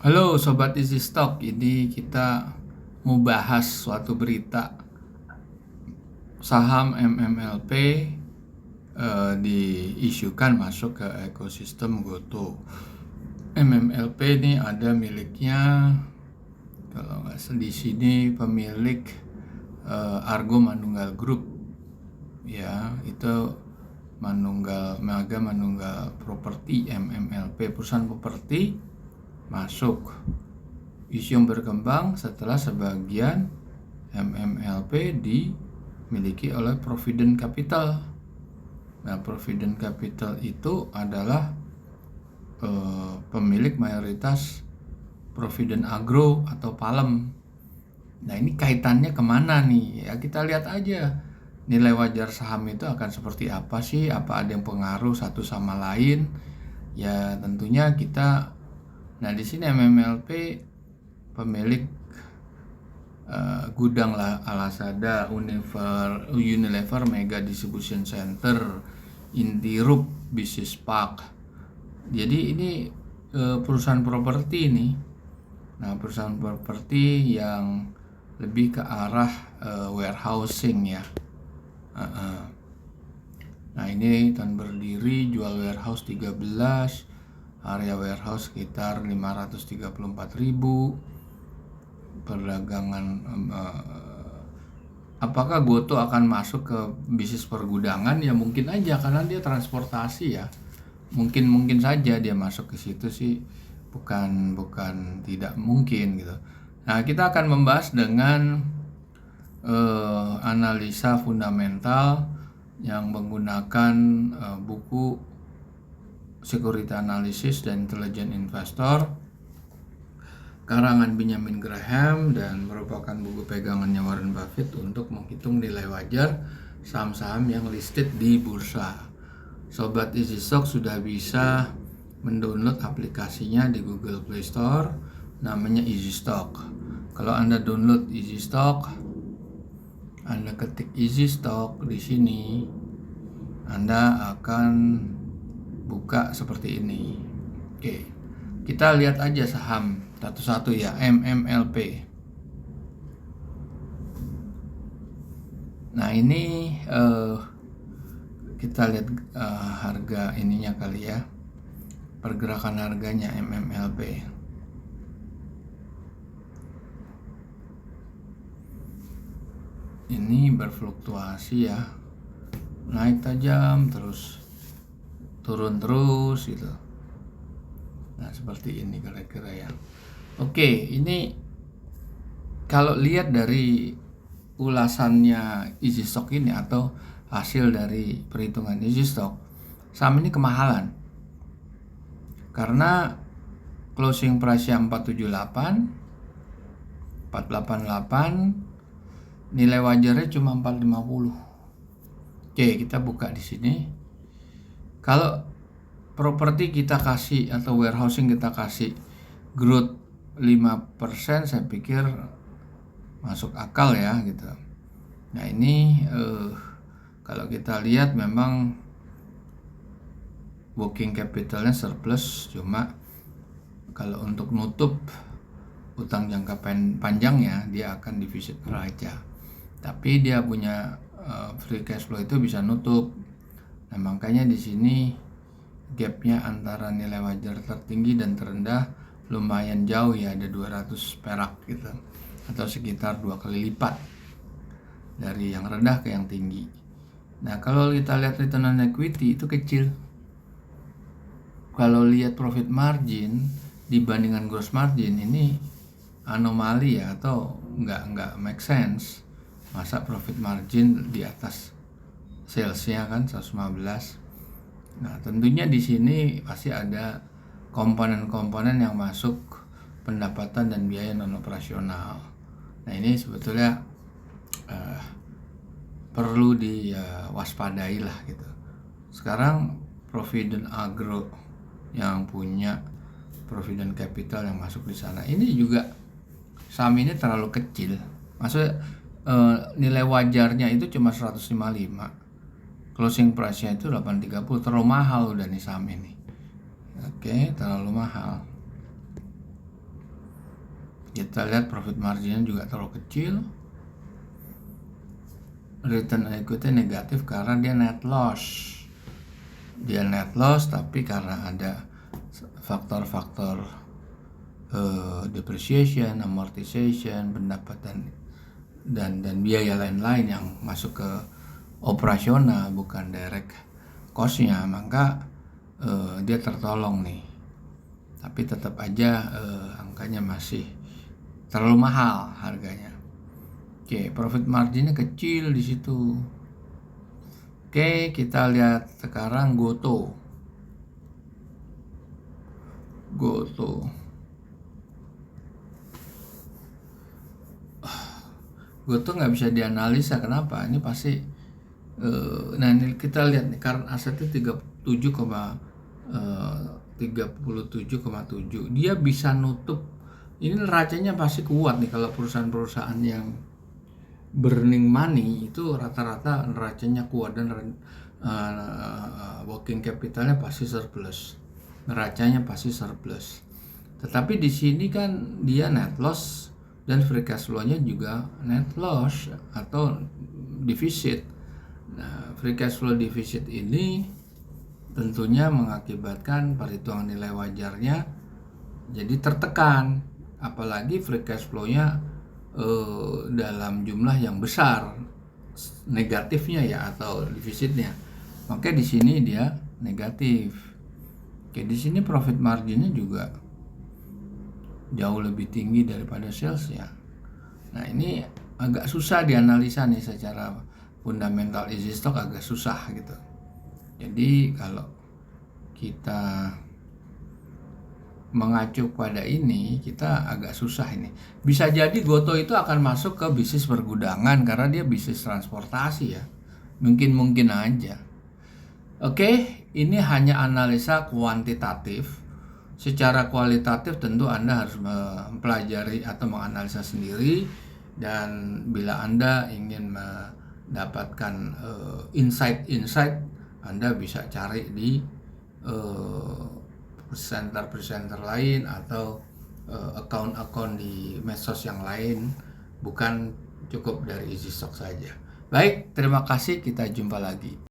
Halo Sobat Easy Stock, ini kita mau bahas suatu berita saham MMLP diisukan masuk ke ekosistem GoTo. MMLP ini ada miliknya, kalau nggak salah di sini pemilik Argo Manunggal Group, ya itu Mega Manunggal Properti MMLP, perusahaan properti masuk. Isu yang berkembang setelah sebagian MMLP dimiliki oleh Provident Capital. Nah, Provident Capital itu adalah pemilik mayoritas Provident Agro atau Palem. Nah, ini kaitannya kemana nih? Ya, kita lihat aja nilai wajar saham itu akan seperti apa sih? Apa ada yang pengaruh satu sama lain? Ya, tentunya kita. Nah, di sini MMLP pemilik gudang Alasada, Unilever Mega Distribution Center, Indirub Business Park. Jadi ini perusahaan properti ini. Nah, perusahaan properti yang lebih ke arah warehousing ya. Nah, ini tahun berdiri, jual warehouse 13, area warehouse sekitar 534.000. Perdagangan, apakah GoTo akan masuk ke bisnis pergudangan? Ya mungkin aja, karena dia transportasi ya. Mungkin saja dia masuk ke situ sih, bukan tidak mungkin gitu. Nah, kita akan membahas dengan analisa fundamental yang menggunakan buku Security Analysis dan Intelligent Investor karangan Benjamin Graham dan merupakan buku pegangannya Warren Buffett untuk menghitung nilai wajar saham-saham yang listed di bursa. Sobat Easy Stock sudah bisa mendownload aplikasinya di Google Play Store, namanya Easy Stock. Kalau Anda download Easy Stock, Anda ketik Easy Stock di sini, Anda akan buka seperti ini. Oke, kita lihat aja saham satu-satu ya. MMLP. Nah, ini kita lihat harga ininya kali ya, pergerakan harganya MMLP. Ini berfluktuasi ya, naik tajam terus turun terus gitu. Nah, seperti ini kira-kira ya. Oke, ini kalau lihat dari ulasannya Easy Stock ini atau hasil dari perhitungan Easy Stock, saham ini kemahalan karena closing price-nya 478, nilai wajarnya cuma 450. Oke, kita buka di sini. Kalau properti kita kasih atau warehousing kita kasih growth 5%, saya pikir masuk akal ya gitu. Nah, ini kalau kita lihat memang working capitalnya surplus, cuma kalau untuk nutup utang jangka panjangnya dia akan defisit neraca, tapi dia punya free cash flow itu bisa nutup. Nah, makanya di sini gapnya antara nilai wajar tertinggi dan terendah lumayan jauh ya, ada 200 perak gitu, atau sekitar 2 kali lipat dari yang rendah ke yang tinggi. Nah, kalau kita lihat return on equity itu kecil. Kalau lihat profit margin dibandingkan gross margin, ini anomali ya, atau nggak make sense. Masa profit margin di atas salesnya kan 115. Nah, tentunya di sini pasti ada komponen-komponen yang masuk pendapatan dan biaya non operasional. Nah, ini sebetulnya perlu diwaspadai lah gitu. Sekarang Provident Agro yang punya Provident Capital yang masuk di sana, ini juga saham ini terlalu kecil. Maksudnya nilai wajarnya itu cuma 155. Closing price-nya itu 830, terlalu mahal udah nih saham ini. Oke, terlalu mahal. Kita lihat profit marginnya juga terlalu kecil. Return on equity negatif karena dia net loss. Dia net loss tapi karena ada faktor-faktor depreciation, amortization, pendapatan dan biaya lain-lain yang masuk ke operasional bukan direct cost-nya, maka dia tertolong nih. Tapi tetap aja angkanya masih terlalu mahal harganya. Oke, profit marginnya kecil di situ. Oke, kita lihat sekarang GoTo. GoTo nggak bisa dianalisa, kenapa? Ini pasti nah ini kita lihat nih, current asetnya 37,7. Dia bisa nutup. Ini neracanya pasti kuat nih kalau perusahaan-perusahaan yang burning money itu rata-rata neracanya kuat dan working capitalnya pasti surplus. Neracanya pasti surplus. Tetapi di sini kan dia net loss dan free cash flow-nya juga net loss atau defisit. Nah, free cash flow defisit ini tentunya mengakibatkan perhitungan nilai wajarnya jadi tertekan, apalagi free cash flow-nya dalam jumlah yang besar negatifnya ya atau defisitnya. Maka di sini dia negatif. Oke, di sini profit marginnya juga jauh lebih tinggi daripada sales ya. Nah, ini agak susah dianalisa nih secara fundamental easy stock, agak susah gitu. Jadi kalau kita mengacu pada ini, kita agak susah ini. Bisa jadi GoTo itu akan masuk ke bisnis pergudangan karena dia bisnis transportasi ya. Mungkin aja. Oke, ini hanya analisa kuantitatif. Secara kualitatif tentu Anda harus mempelajari atau menganalisa sendiri, dan bila Anda ingin mendapatkan insight, Anda bisa cari di presenter lain atau account di medsos yang lain, bukan cukup dari Easy Stock saja. Baik, terima kasih, kita jumpa lagi.